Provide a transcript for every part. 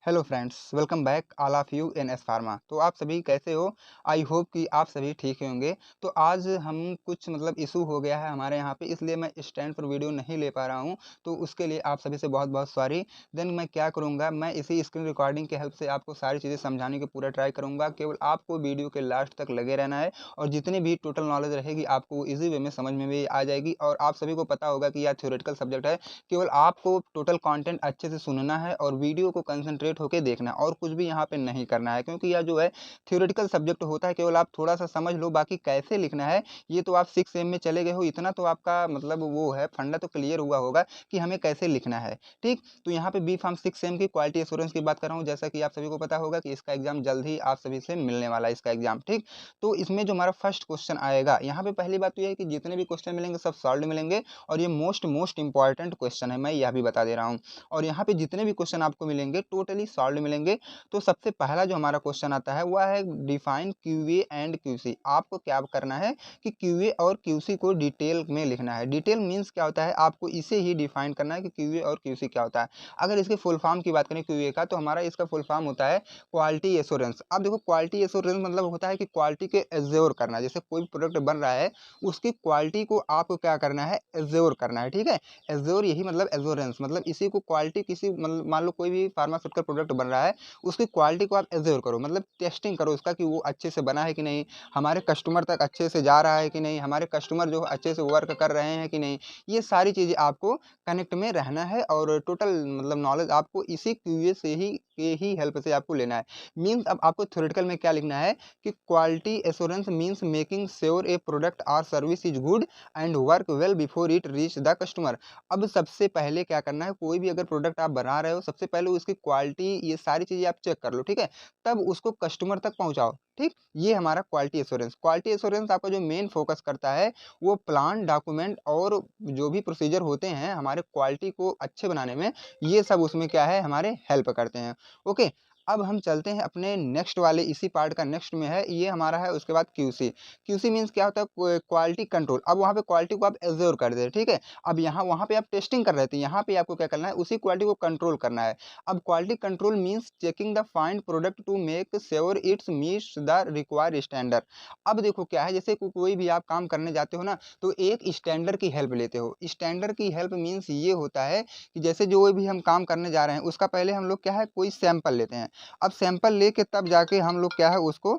Hello friends, welcome back all of you in S pharma. तो आप सभी कैसे हो? आई होप कि आप सभी ठीक होंगे। तो आज हम कुछ इशू हो गया है हमारे यहाँ पे, इसलिए मैं स्टैंड पर वीडियो नहीं ले पा रहा हूँ। तो उसके लिए आप सभी से बहुत बहुत सॉरी। देन मैं क्या करूँगा, मैं इसी स्क्रीन रिकॉर्डिंग के हेल्प से आपको सारी चीज़ें समझाने की पूरा ट्राई करूँगा। केवल आपको वीडियो के लास्ट तक लगे रहना है और जितनी भी टोटल नॉलेज रहेगी आपको ईजी वे में समझ में भी आ जाएगी। और आप सभी को पता होगा कि यह थ्योरेटिकल सब्जेक्ट है, केवल आपको टोटल कंटेंट अच्छे से सुनना है और वीडियो को कंसंट्रेट होकर देखना है और कुछ भी यहाँ पे नहीं करना है, क्योंकि यह जो है थ्योरेटिकल सब्जेक्ट होता है। केवल आप थोड़ा सा समझ लो, बाकी कैसे लिखना है ये तो आप 6 सेम में चले गए हो, इतना तो आपका वो है, फंडा तो क्लियर हुआ होगा कि हमें कैसे लिखना है। ठीक, तो यहाँ पे बी फार्म 6 सेम की क्वालिटी एश्योरेंस की बात कर रहा हूँ। जैसा कि आप सभी को पता होगा कि इसका एग्जाम जल्द ही आप सभी से मिलने वाला है, इसका एग्जाम। ठीक, तो इसमें जो हमारा फर्स्ट क्वेश्चन आएगा, यहाँ पे पहली बात तो यह है कि जितने भी क्वेश्चन मिलेंगे सब सॉल्व मिलेंगे और ये मोस्ट इंपॉर्टेंट क्वेश्चन है, मैं यह भी बता दे रहा हूँ। और यहाँ पे जितने भी क्वेश्चन आपको मिलेंगे टोटली सॉल्व मिलेंगे। तो सबसे पहला जो हमारा क्वेश्चन आता है वह है डिफाइन क्यूए एंड क्यूसी। आपको क्या करना है कि क्यूए और क्यूसी को डिटेल में लिखना है। डिटेल मीन्स क्या होता है, आपको इसे ही डिफाइन करना है कि क्यूए और क्यूसी क्या होता है। अगर इसके फुल फॉर्म की बात करें क्यूए का, तो हमारा इसका फुल फॉर्म होता है क्वालिटी एश्योरेंस। अब देखो, क्वालिटी एश्योरेंस होता है कि क्वालिटी के एश्योर करना। जैसे कोई प्रोडक्ट बन रहा है, उसकी क्वालिटी को आपको क्या करना है, एश्योर करना है। ठीक है, एश्योर यही एश्योरेंस, इसी को क्वालिटी किसी मान लो कोई भी फार्मास्यूटिकल प्रोडक्ट बन रहा है, उसकी क्वालिटी को आप एश्योर करो, टेस्टिंग करो उसका कि वो अच्छे से बना है कि नहीं, हमारे कस्टमर तक अच्छे से जा रहा है कि नहीं, हमारे कस्टमर जो अच्छे से वर्क कर रहे हैं कि नहीं। ये सारी चीज़ें आपको कनेक्ट में रहना है और टोटल नॉलेज आपको इसी क्यूए से ही के ही हेल्प से आपको लेना है। मीन्स अब आपको थ्योरेटिकल में क्या लिखना है कि quality assurance means making sure a product और service is good and work well before it reach the customer. अब सबसे पहले क्या करना है, कोई भी अगर प्रोडक्ट आप बना रहे हो, सबसे पहले उसकी क्वालिटी ये सारी चीज़ें आप चेक कर लो। ठीक है, तब उसको कस्टमर तक पहुँचाओ। ठीक, ये हमारा क्वालिटी एश्योरेंस। क्वालिटी एश्योरेंस आपका जो मेन फोकस करता है वो प्लान, डॉक्यूमेंट और जो भी प्रोसीजर होते हैं हमारे क्वालिटी को अच्छे बनाने में, ये सब उसमें क्या है, हमारे हेल्प करते हैं। ओके, अब हम चलते हैं अपने नेक्स्ट वाले, इसी पार्ट का नेक्स्ट में है, ये हमारा है उसके बाद क्यूसी। क्यूसी मीन्स क्या होता है, क्वालिटी कंट्रोल। अब वहाँ पे क्वालिटी को आप एश्योर कर दे, ठीक है। अब यहाँ वहाँ पे आप टेस्टिंग कर रहे थे, यहाँ पे आपको क्या करना है, उसी क्वालिटी को कंट्रोल करना है। अब quality control means checking the find product to make sure it's meets the required standard. अब देखो क्या है, जैसे कोई भी आप काम करने जाते हो ना, तो एक स्टैंडर्ड की हेल्प लेते हो। स्टैंडर्ड की हेल्प मीन्स ये होता है कि जैसे जो भी हम काम करने जा रहे हैं उसका पहले हम लोग क्या है, कोई सैंपल लेते हैं। अब सैंपल लेके तब जाके हम लोग क्या है उसको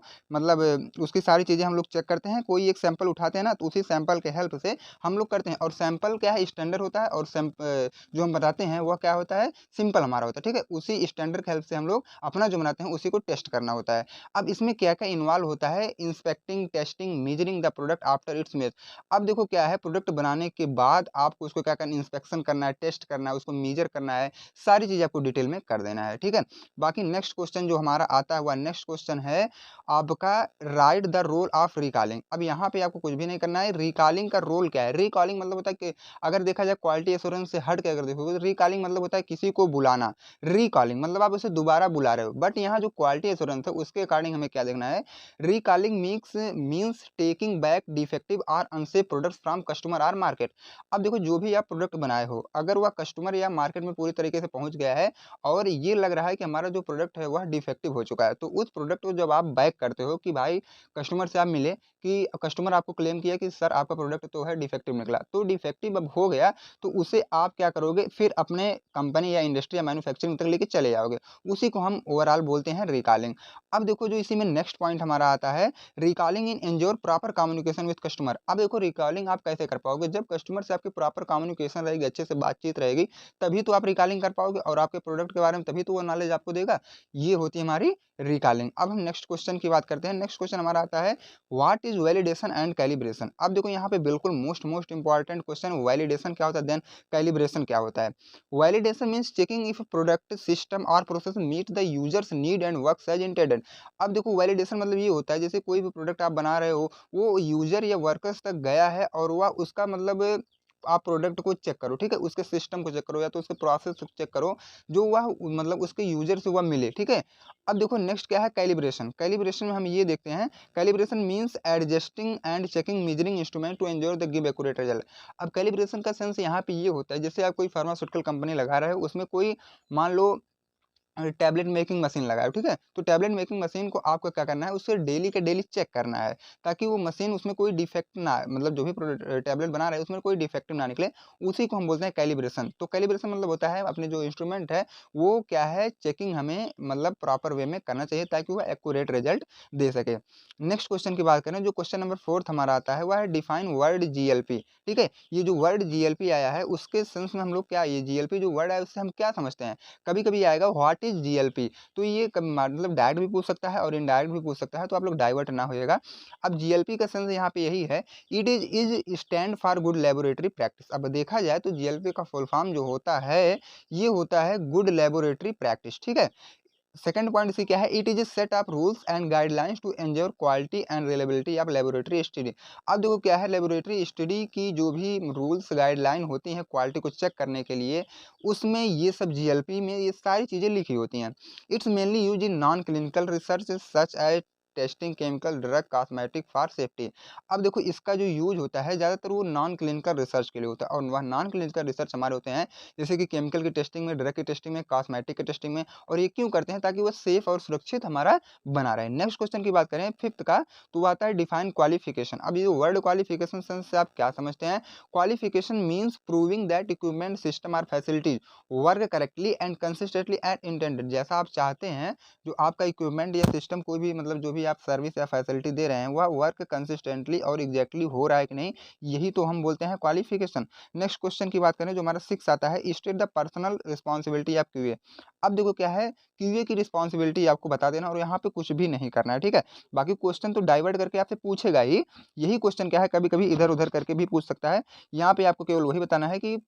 उसकी सारी चीज़ें हम लोग चेक करते हैं। कोई एक सैंपल उठाते हैं ना, तो उसी सैंपल के हेल्प से हम लोग करते हैं। और सैंपल क्या है, स्टैंडर्ड होता है, और जो हम बताते हैं वह क्या होता है, सिंपल हमारा होता है। ठीक है, उसी स्टैंडर्ड की हेल्प से हम लोग अपना जो बनाते हैं उसी को टेस्ट करना होता है। अब इसमें क्या क्या इन्वॉल्व होता है, inspecting, testing, measuring the product after it's made. अब देखो क्या है, प्रोडक्ट बनाने के बाद आपको उसको क्या करना, इंस्पेक्शन करना है, टेस्ट करना है, उसको मेजर करना है, सारी चीज़ आपको डिटेल में कर देना है। ठीक है, बाकी नेक्स्ट क्वेश्चन जो हमारा आता है वह नेक्स्ट क्वेश्चन है आपका, write the role of recalling. अब यहाँ पे आपको कुछ भी नहीं करना है। रिकॉलिंग का रोल क्या है, रिकॉलिंग होता है कि अगर देखा जाए क्वालिटी एश्योरेंस से हट के अगर देखोगे तो रिकॉलिंग होता है किसी को बुलाना। रिकॉलिंग आप उसे दोबारा बुला रहे हो, बट यहाँ जो क्वालिटी एश्योरेंस है उसके अकॉर्डिंग हमें क्या देखना है, recalling means taking back defective और अनसेफ प्रोडक्ट्स फ्रॉम कस्टमर और मार्केट। अब देखो, जो भी आप प्रोडक्ट बनाए हो, अगर वह कस्टमर या मार्केट में पूरी तरीके से पहुंच गया है और ये लग रहा है कि हमारा जो प्रोडक्ट है वह डिफेक्टिव हो चुका है, तो उस प्रोडक्ट को जब आप बैक करते हो कि भाई कस्टमर से आप मिले कि कस्टमर आपको क्लेम किया कि सर आपका प्रोडक्ट तो है डिफेक्टिव निकला, तो डिफेक्टिव अब हो गया, तो उसे आप क्या करोगे, फिर अपने कंपनी या इंडस्ट्री या मैन्युफैक्चरिंग तक लेके चले जाओगे। उसी को हम ओवरऑल बोलते हैं रिकॉलिंग। अब देखो, जो इसी में नेक्स्ट पॉइंट हमारा आता है, recalling in ensure proper communication with customer. अब देखो, रिकॉलिंग आप कैसे कर पाओगे, जब कस्टमर से आपकी प्रॉपर कम्युनिकेशन रहेगी, अच्छे से बातचीत रहेगी, तभी तो आप रिकॉलिंग कर पाओगे और आपके प्रोडक्ट के बारे में तभी तो वो नॉलेज आपको देगा। ये होती है हमारी रिकॉलिंग। अब हम नेक्स्ट क्वेश्चन की बात करते हैं। नेक्स्ट क्वेश्चन हमारा आता है, what is validation and calibration. अब देखो, यहाँ पे बिल्कुल मोस्ट इंपॉर्टेंट क्वेश्चन, वैलिडेशन क्या होता है, देन कैलिब्रेशन क्या होता है। Validation means checking if product, system और process meet the users need and works as intended. अब देखो, वैलिडेशन ये होता है, जैसे कोई भी प्रोडक्ट आप बना रहे हो, वो यूजर या वर्कर्स तक गया है और वह उसका आप प्रोडक्ट को चेक करो। ठीक है, उसके सिस्टम को चेक करो या तो उसके प्रोसेस को चेक करो, जो वह उसके यूजर से वह मिले। ठीक है, अब देखो नेक्स्ट क्या है, कैलिब्रेशन। कैलिब्रेशन में हम ये देखते हैं, calibration means adjusting and checking measuring instrument to ensure the give accurate result. अब कैलिब्रेशन का सेंस यहाँ पे ये होता है, जैसे आप कोई फार्मास्यूटिकल कंपनी लगा रहे हो, उसमें कोई मान लो टैबलेट मेकिंग मशीन लगाए, ठीक है? तो टैबलेट मेकिंग मशीन को आपको क्या करना है, उसे डेली के डेली चेक करना है, ताकि वो मशीन उसमें कोई डिफेक्ट ना, मतलब जो भी टैबलेट बना रहा है उसमें कोई डिफेक्टिव ना निकले। उसी को हम बोलते हैं कैलिब्रेशन। तो कैलिब्रेशन मतलब होता है अपने जो इंस्ट्रूमेंट है वो क्या है, चेकिंग हमें मतलब प्रॉपर वे में करना चाहिए ताकि वो एक्यूरेट रिजल्ट दे सके। नेक्स्ट क्वेश्चन की बात करें, जो क्वेश्चन नंबर 4 हमारा आता है, वह है डिफाइन वर्ड जीएलपी, ठीक है? ये जो वर्ड जीएलपी आया है उसके सेंस में हम लोग क्या, ये जीएलपी जो वर्ड है उससे हम क्या समझते हैं? कभी-कभी आएगा व्हाट इज़ जीएलपी, तो ये मतलब डायरेक्ट भी पूछ सकता है और इनडायरेक्ट भी पूछ सकता है, तो आप लोग डाइवर्ट ना होइएगा। अब जीएलपी का सेंस यहाँ पे यही है, it is stand for good laboratory practice. अब देखा जाए तो जीएलपी का फुल फॉर्म जो होता है, ये होता है गुड लैबोरेटरी प्रैक्टिस, ठीक है? सेकंड पॉइंट सी क्या है, it is a set of rules and guidelines to ensure quality and reliability of laboratory study. अब देखो क्या है, लेबोरेटरी स्टडी की जो भी रूल्स गाइडलाइन होती हैं क्वालिटी को चेक करने के लिए, उसमें ये सब जीएलपी में ये सारी चीज़ें लिखी होती हैं। It's mainly use in non clinical research such as testing chemical drug cosmetic for safety. अब देखो इसका जो यूज होता है ज़्यादातर वो नॉन क्लिनिकल रिसर्च के लिए होता है, और वह नॉन क्लिनिकल रिसर्च हमारे होते हैं जैसे कि केमिकल की टेस्टिंग में, ड्रग की टेस्टिंग में, कॉस्मेटिक की टेस्टिंग में। और ये क्यों करते हैं, ताकि वो सेफ और सुरक्षित हमारा बना रहे। नेक्स्ट क्वेश्चन की बात करें फिफ्थ का, तो वो आता है डिफाइन क्वालिफिकेशन। अब ये वर्ड क्वालिफिकेशन से आप क्या समझते हैं? Qualification means proving that equipment system और facilities work correctly and consistently and intended. जैसा आप चाहते हैं जो आपका इक्विपमेंट या सिस्टम कोई भी, मतलब जो भी आप सर्विस या फैसिलिटी दे रहे हैं वह वर्क कंसिस्टेंटली और एग्जैक्टली हो रहा है कि नहीं, यही तो हम बोलते हैं क्वालिफिकेशन। नेक्स्ट क्वेश्चन की बात करें जो हमारा 6 आता है, state the personal responsibility of QA. अब देखो क्या है, क्यूए की रिस्पॉन्सिबिलिटी आपको बता देना और यहाँ पे कुछ भी नहीं करना है, ठीक है? बाकी क्वेश्चन तो डाइवर्ट करके आपसे पूछेगा ही। यही क्वेश्चन क्या है, कभी-कभी इधर-उधर करके भी पूछ सकता है। यहाँ पे आपको केवल वही बताना है कि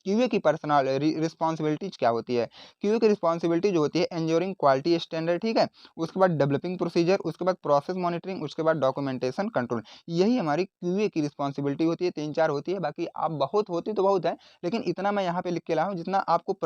क्यूए की पर्सनल रिस्पॉन्सिबिलिटीज क्या होती है। क्यूए की रिस्पॉन्सिबिलिटी जो होती है, एंश्योरिंग क्वालिटी स्टैंडर्ड, ठीक है? उसके बाद डेवलपिंग प्रोसीजर, उसके बाद प्रोसेस मॉनिटरिंग, उसके बाद डॉक्यूमेंटेशन कंट्रोल। यही हमारी क्यूए की रिस्पॉन्सिबिलिटी होती है, 3-4 होती है। बाकी आप बहुत होती तो बहुत है, लेकिन इतना मैं यहाँ पे लिख के लाया हूँ जितना आपको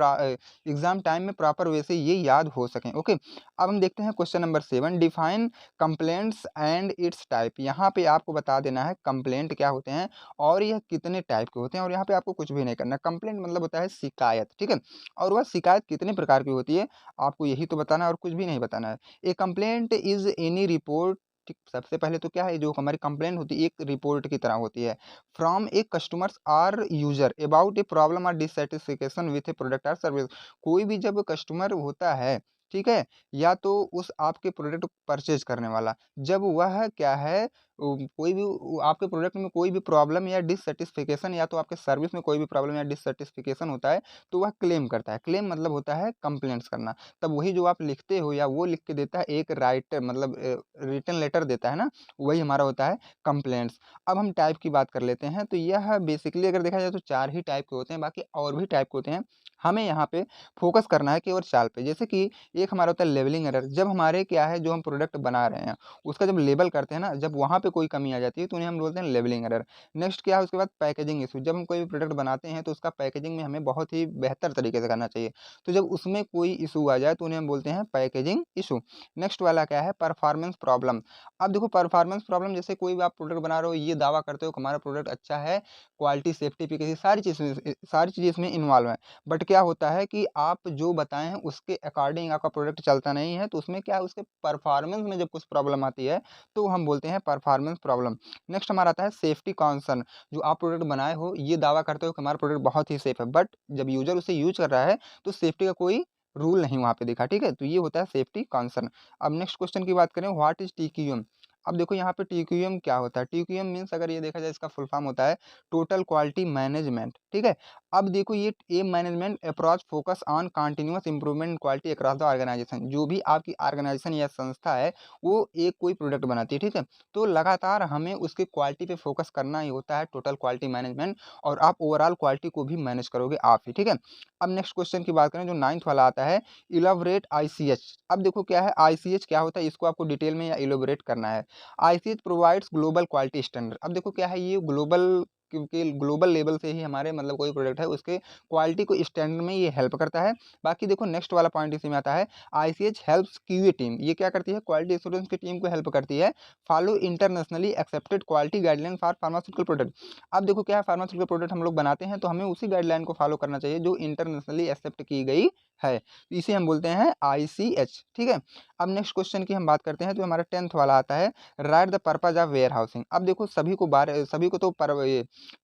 एग्जाम टाइम में प्रॉपर वे से ये याद हो सकें। ओके, अब हम देखते हैं question number 7, define complaints and it's type. यहाँ पे आपको बता देना है कंप्लेंट क्या होते हैं और यह कितने टाइप के होते हैं, और यहाँ पे आपको कुछ भी नहीं करना। कंप्लेंट मतलब होता है शिकायत, ठीक है? और वह शिकायत कितने प्रकार की होती है, आपको यही तो बताना है और कुछ भी नहीं बताना है। ए कंप्लेंट इज एनी रिपोर्ट, ठीक, सबसे पहले तो क्या है, जो हमारी कंप्लेंट होती है एक रिपोर्ट की तरह होती है, from a customers or user about a problem और डिससेटिस्फेक्शन विथ ए प्रोडक्ट और सर्विस। कोई भी जब कस्टमर होता है, ठीक है, या तो उस आपके प्रोडक्ट को परचेज करने वाला, जब वह क्या है, कोई भी आपके प्रोडक्ट में कोई भी प्रॉब्लम या डिससेटिस्फेक्शन, या तो आपके सर्विस में कोई भी प्रॉब्लम या डिससेटिस्फेक्शन होता है, तो वह क्लेम करता है। क्लेम मतलब होता है कंप्लेंट्स करना। तब वही जो आप लिखते हो या वो लिख के देता है, एक राइटर मतलब रिटन लेटर देता है ना, वही हमारा होता है कंप्लेंट्स। अब हम टाइप की बात कर लेते हैं, तो यह बेसिकली अगर देखा जाए तो 4 ही टाइप के होते हैं, बाकी और भी टाइप के होते हैं। हमें यहाँ पे फोकस करना है केवल 4 पे। जैसे कि एक हमारा होता है लेवलिंग एरर, जब हमारे क्या है, जो हम प्रोडक्ट बना रहे हैं उसका जब लेबल करते हैं ना, जब वहाँ पे कोई कमी आ जाती है तो उन्हें हम बोलते हैं लेवलिंग एरर। नेक्स्ट क्या है, उसके बाद पैकेजिंग इशू, जब हम कोई भी प्रोडक्ट बनाते हैं तो उसका पैकेजिंग में हमें बहुत ही बेहतर तरीके से करना चाहिए, तो जब उसमें कोई इशू आ जाए तो उन्हें हम बोलते हैं पैकेजिंग इशू। नेक्स्ट वाला क्या है, परफॉर्मेंस प्रॉब्लम। अब देखो परफॉर्मेंस प्रॉब्लम, जैसे कोई भी आप प्रोडक्ट बना रहे हो, ये दावा करते हो कि हमारा प्रोडक्ट अच्छा है, क्वालिटी सेफ्टी एफिकेसी सारी चीज़ें इसमें इन्वॉल्व हैं, बट क्या होता है कि आप जो बताए हैं उसके अकॉर्डिंग आपका प्रोडक्ट चलता नहीं है, तो उसमें क्या है, उसके परफॉर्मेंस में जब कुछ प्रॉब्लम आती है तो हम बोलते हैं परफॉर्मेंस प्रॉब्लम। नेक्स्ट हमारा आता है सेफ्टी कॉन्सर्न, जो आप प्रोडक्ट बनाए हो ये दावा करते हो कि हमारा प्रोडक्ट बहुत ही सेफ है, बट जब यूजर उसे यूज कर रहा है तो सेफ्टी का कोई रूल नहीं वहाँ पे दिखा, ठीक है? तो ये होता है सेफ्टी कॉन्सर्न। अब नेक्स्ट क्वेश्चन की बात करें, व्हाट इज टीक्यूएम। अब देखो यहाँ पे टीक्यूएम क्या होता है, टीक्यूएम मीन्स अगर ये देखा जाए इसका फुल फॉर्म होता है टोटल क्वालिटी मैनेजमेंट, ठीक है? अब देखो ये management approach focus on continuous improvement quality across the organization. जो भी आपकी ऑर्गेनाइजेशन या संस्था है वो एक कोई प्रोडक्ट बनाती है, ठीक है? तो लगातार हमें उसकी क्वालिटी पे फोकस करना ही होता है टोटल क्वालिटी मैनेजमेंट, और आप ओवरऑल क्वालिटी को भी मैनेज करोगे आप ही, ठीक है? अब नेक्स्ट क्वेश्चन की बात करें जो 9th वाला आता है, इलैबोरेट आईसीएच। अब देखो क्या है, आईसीएच क्या होता है, इसको आपको डिटेल में या इलैबोरेट करना है। ICH provides global quality standard. अब देखो क्या है, ये ग्लोबल क्योंकि ग्लोबल लेवल से ही हमारे मतलब कोई प्रोडक्ट है उसके क्वालिटी को स्टैंडर्ड में ये हेल्प करता है। बाकी देखो नेक्स्ट वाला पॉइंट इसी में आता है, आईसीएच हेल्प्स क्यूए टीम। ये क्या करती है, क्वालिटी एश्योरेंस की टीम को हेल्प करती है follow internationally accepted quality guideline for pharmaceutical product. अब देखो क्या है, फार्मास्यूटिकल प्रोडक्ट हम लोग बनाते हैं तो हमें उसी गाइडलाइन को फॉलो करना चाहिए जो इंटरनेशनली एक्सेप्ट की गई है, इसे हम बोलते हैं आईसीएच। ठीक है, अब नेक्स्ट क्वेश्चन की हम बात करते हैं, तो हमारा 10th वाला आता है, write the purpose of warehousing. अब देखो सभी को तो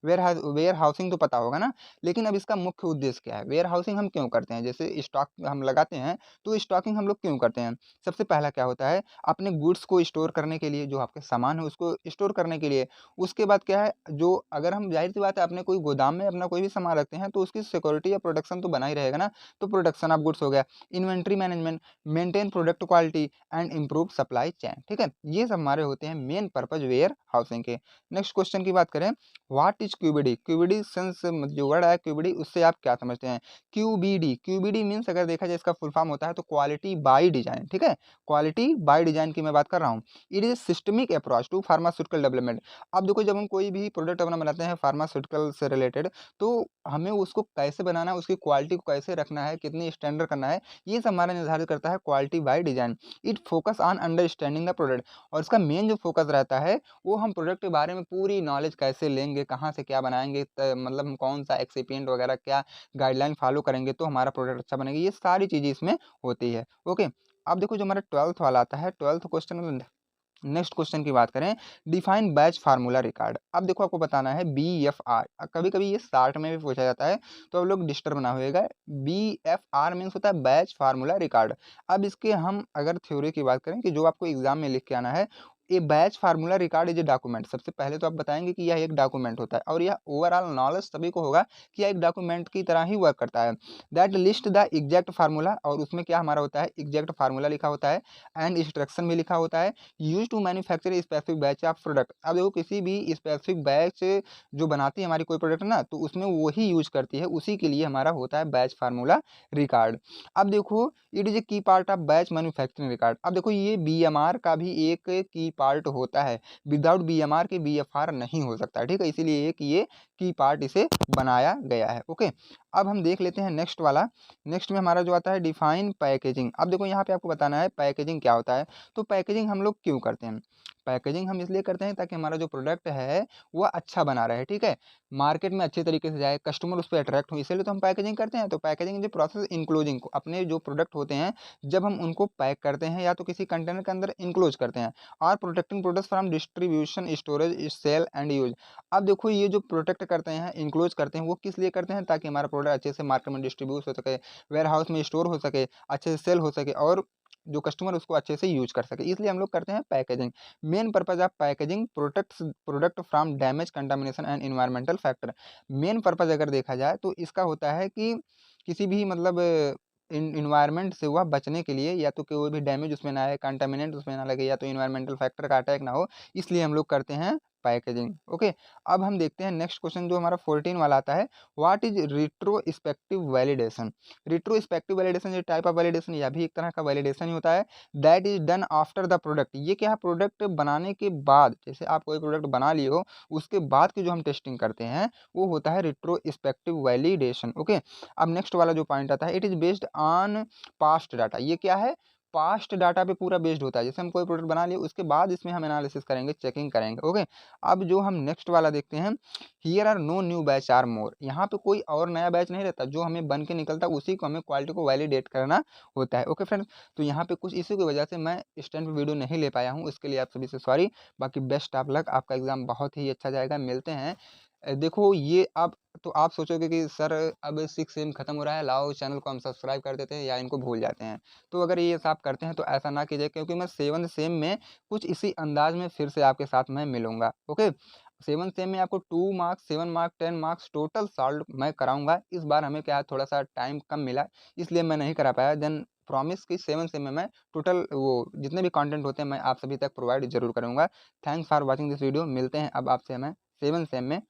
वेयर हाउसिंग तो पता होगा ना, लेकिन अब इसका मुख्य उद्देश्य क्या है, वेयर हाउसिंग हम क्यों करते हैं, जैसे स्टॉक हम लगाते हैं तो स्टॉकिंग हम लोग क्यों करते हैं। सबसे पहला क्या होता है, अपने गुड्स को स्टोर करने के लिए, जो आपके सामान है उसको स्टोर करने के लिए। उसके बाद क्या है, जो अगर हम जाहिर सी बात है अपने कोई गोदाम में अपना कोई भी सामान रखते हैं तो उसकी सिक्योरिटी या प्रोडक्शन तो बना ही रहेगा ना, तो प्रोडक्शन ऑफ गुड्स हो गया। Inventory management, maintain product quality and improve supply chain. ठीक है, ये सब हमारे होते हैं मेन पर्पज वेयर हाउसिंग के। नेक्स्ट क्वेश्चन की बात करें, व्हाट इज क्यूबीडी। क्यूबीडी सेंस जो वर्ड है क्यूबीडी, उससे आप क्या समझते हैं। क्यूबीडी मीन्स अगर देखा जाए इसका फुल फॉर्म होता है तो क्वालिटी बाय डिजाइन। ठीक है, क्वालिटी बाय डिजाइन की मैं बात कर रहा हूँ। It is systemic approach to pharmaceutical development. अब देखो जब हम कोई भी प्रोडक्ट अपना बनाते हैं फार्मास्यूटिकल से रिलेटेड, तो हमें उसको कैसे बनाना है, उसकी क्वालिटी को कैसे रखना है, कितनी स्टैंडर्ड करना है, ये सब हमारा निर्धारित करता है quality by design. It focus on understanding the product, और इसका मेन जो फोकस रहता है वो हम प्रोडक्ट के बारे में पूरी नॉलेज कैसे लेंगे, कहाँ से क्या बनाएंगे, मतलब हम कौन सा एक्सिपिएंट वगैरह क्या गाइडलाइन फॉलो करेंगे तो हमारा प्रोडक्ट अच्छा बनेगा, ये सारी चीज़ें इसमें होती है। ओके, अब देखो जो हमारा 12th वाला आता है, 12th क्वेश्चन, नेक्स्ट क्वेश्चन की बात करें, डिफाइन बैच फार्मूला रिकॉर्ड। अब देखो आपको बताना है BFR, कभी कभी ये शार्ट में भी पूछा जाता है तो अब लोग डिस्टर्ब ना होएगा। BFR मीन्स होता है बैच फार्मूला रिकॉर्ड। अब इसके हम अगर थ्योरी की बात करें कि जो आपको एग्जाम में लिख के आना है, a batch formula record is a document. सबसे पहले तो आप बताएंगे कि यह एक डॉक्यूमेंट होता है, और यह ओवरऑल नॉलेज सभी को होगा कि यह एक डॉक्यूमेंट की तरह ही वर्क करता है। That list the exact formula, और उसमें क्या हमारा होता है, एग्जैक्ट फार्मूला लिखा होता है एंड इंस्ट्रक्शन भी लिखा होता है। Use to manufacture specific batch of product. अब देखो किसी भी स्पेसिफिक बैच जो बनाती है हमारी कोई प्रोडक्ट ना, तो उसमें वही यूज करती है, उसी के लिए हमारा होता है बैच फार्मूला रिकॉर्ड। अब देखो इट इज ए की part of batch manufacturing record. अब देखो ये BMR का भी एक की पार्ट होता है, विदाउट BMR के BFR नहीं हो सकता। ठीक है, इसीलिए एक ये की पार्ट इसे बनाया गया है। ओके, अब हम देख लेते हैं नेक्स्ट वाला। नेक्स्ट में हमारा जो आता है डिफाइन पैकेजिंग। अब देखो यहाँ पे आपको बताना है पैकेजिंग क्या होता है। तो पैकेजिंग हम लोग क्यों करते हैं, पैकेजिंग हम इसलिए करते हैं ताकि हमारा जो प्रोडक्ट है वह अच्छा बना रहे। ठीक है, मार्केट में अच्छे तरीके से जाए, कस्टमर उस पर अट्रैक्ट हो, इसलिए तो हम पैकेजिंग करते हैं। तो पैकेजिंग जो प्रोसेस इनक्लोजिंग को, अपने जो प्रोडक्ट होते हैं जब हम उनको पैक करते हैं या तो किसी कंटेनर के अंदर इनक्लोज करते हैं, और protecting products from distribution storage sale and use. अब देखो ये जो प्रोटेक्ट करते हैं, इनक्लोज करते हैं, वो किस लिए करते हैं, ताकि हमारा प्रोडक्ट अच्छे से मार्केट में डिस्ट्रीब्यूट हो सके, वेयर हाउस में स्टोर हो सके, अच्छे से सेल हो सके, और जो कस्टमर उसको अच्छे से यूज कर सके, इसलिए हम लोग करते हैं packaging. Main purpose of packaging protects product from damage, contamination and environmental factor. Main purpose अगर देखा जाए तो इसका होता है कि किसी भी मतलब इन्वायरमेंट से हुआ बचने के लिए, या तो कोई भी डैमेज उसमें ना आए, कंटामिनेंट उसमें ना लगे, या तो इन्वायरमेंटल फैक्टर का अटैक ना हो, इसलिए हम लोग करते हैं पैकेजिंग। ओके, अब हम देखते हैं नेक्स्ट क्वेश्चन जो हमारा 14 वाला आता है, what is retrospective validation. Retrospective validation जो टाइप ऑफ वैलिडेशन, यह भी एक तरह का वैलिडेशन ही होता है। That is done after the product. ये क्या है, प्रोडक्ट बनाने के बाद, जैसे आप कोई प्रोडक्ट बना लिए हो उसके बाद की जो हम टेस्टिंग करते हैं वो होता है रिट्रोस्पेक्टिव वैलिडेशन। ओके, अब नेक्स्ट वाला जो पॉइंट आता है, it is based on past data. ये क्या है, पास्ट डाटा पे पूरा बेस्ड होता है। जैसे हम कोई प्रोडक्ट बना लिए उसके बाद इसमें हम एनालिसिस करेंगे, चेकिंग करेंगे। ओके, अब जो हम नेक्स्ट वाला देखते हैं, here are no new batch are more. यहाँ पे कोई और नया बैच नहीं रहता, जो हमें बन के निकलता है उसी को हमें क्वालिटी को वैलिडेट करना होता है। ओके फ्रेंड्स, तो यहाँ पे कुछ इसी की वजह से मैं इस टाइम पे वीडियो नहीं ले पाया हूँ, इसके लिए आप सभी से सॉरी। बाकी बेस्ट ऑफ लक, आपका एग्जाम बहुत ही अच्छा जाएगा, मिलते हैं। देखो ये अब तो आप सोचोगे कि सर अब 6 सेम खत्म हो रहा है, लाओ चैनल को हम सब्सक्राइब कर देते हैं या इनको भूल जाते हैं। तो अगर ये सब करते हैं तो ऐसा ना कीजिए, क्योंकि मैं 7th सेम में कुछ इसी अंदाज में फिर से आपके साथ मैं मिलूंगा। ओके, 7th सेम में आपको 2 marks, 7 marks, 10 marks total solve मैं कराऊंगा। इस बार हमें क्या है, थोड़ा सा टाइम कम मिला, इसलिए मैं नहीं करा पाया। देन प्रॉमिस कि 7th सेम में मैं टोटल वो जितने भी कंटेंट होते हैं मैं आप सभी तक प्रोवाइड जरूर करूंगा। Thanks for watching this video, मिलते हैं अब आपसे मैं 7th सेम में।